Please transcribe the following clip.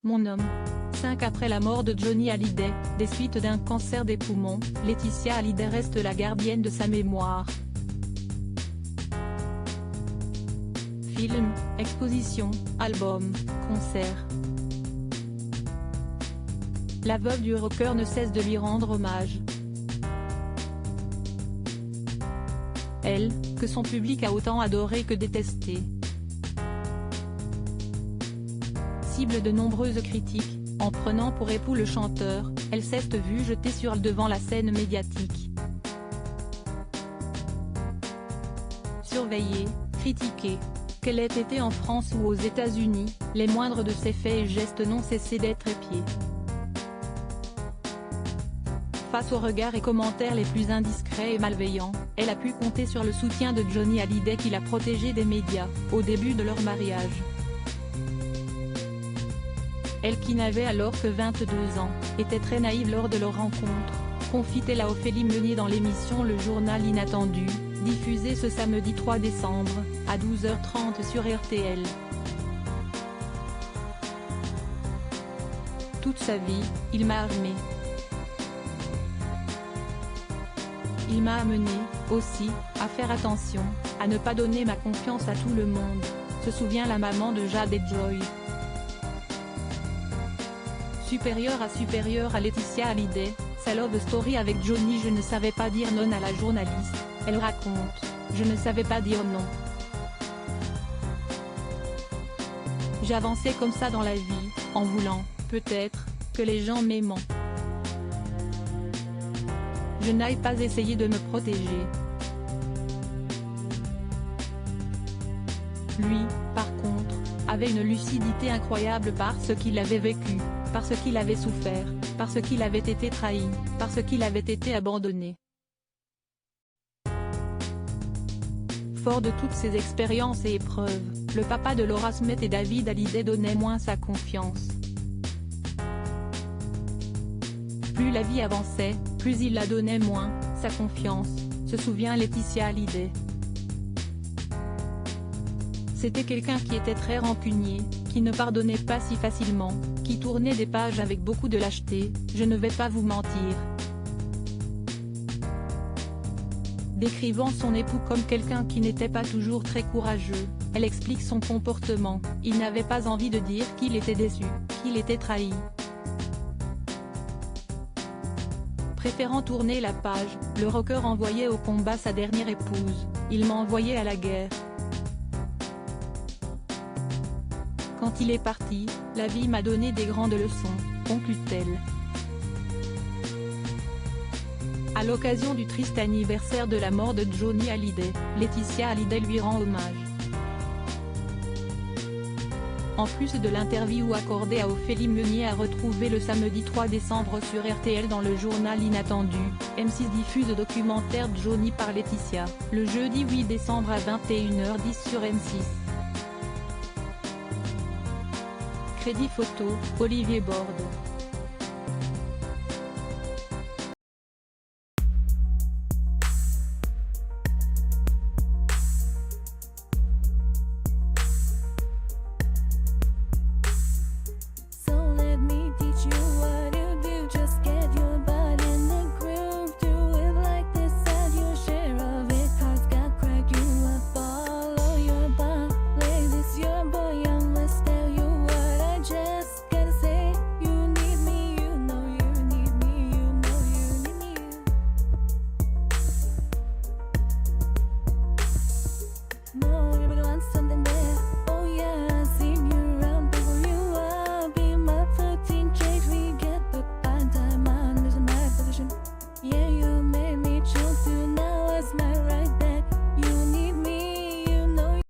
Mon homme. 5 après la mort de Johnny Hallyday, des suites d'un cancer des poumons, Laetitia Hallyday reste la gardienne de sa mémoire. Film, exposition, album, concert. La veuve du rocker ne cesse de lui rendre hommage. Elle, que son public a autant adoré que détesté. Cible de nombreuses critiques, en prenant pour époux le chanteur, elle s'est vue jetée sur le devant la scène médiatique. Surveillée, critiquée. Qu'elle ait été en France ou aux États-Unis, les moindres de ses faits et gestes n'ont cessé d'être épiés. Face aux regards et commentaires les plus indiscrets et malveillants, elle a pu compter sur le soutien de Johnny Hallyday qui l'a protégée des médias, au début de leur mariage. Elle qui n'avait alors que 22 ans, était très naïve lors de leur rencontre, confie-t-elle à Ophélie Meunier dans l'émission Le Journal Inattendu, diffusée ce samedi 3 décembre, à 12h30 sur RTL. Toute sa vie, il m'a armée. Il m'a amené, aussi, à faire attention, à ne pas donner ma confiance à tout le monde, se souvient la maman de Jade et Joy. Supérieure à Laetitia Hallyday, sa love story avec Johnny. Je ne savais pas dire non à la journaliste, elle raconte, je ne savais pas dire non. J'avançais comme ça dans la vie, en voulant, peut-être, que les gens m'aiment. Je n'aille pas essayer de me protéger. Lui, par contre, avait une lucidité incroyable par ce qu'il avait vécu, par ce qu'il avait souffert, parce qu'il avait été trahi, parce qu'il avait été abandonné. Fort de toutes ces expériences et épreuves, le papa de Laura Smith et David Hallyday donnait moins sa confiance. Plus la vie avançait, plus il la donnait moins, sa confiance, se souvient Laetitia Hallyday. C'était quelqu'un qui était très rancunier, qui ne pardonnait pas si facilement, qui tournait des pages avec beaucoup de lâcheté, je ne vais pas vous mentir. Décrivant son époux comme quelqu'un qui n'était pas toujours très courageux, elle explique son comportement, il n'avait pas envie de dire qu'il était déçu, qu'il était trahi. Préférant tourner la page, le rocker envoyait au combat sa dernière épouse, il m'a envoyé à la guerre. Quand il est parti, la vie m'a donné des grandes leçons, conclut-elle. À l'occasion du triste anniversaire de la mort de Johnny Hallyday, Laetitia Hallyday lui rend hommage. En plus de l'interview accordée à Ophélie Meunier à retrouver le samedi 3 décembre sur RTL dans le journal Inattendu, M6 diffuse le documentaire Johnny par Laetitia, le jeudi 8 décembre à 21h10 sur M6. Crédit photo, Olivier Borde.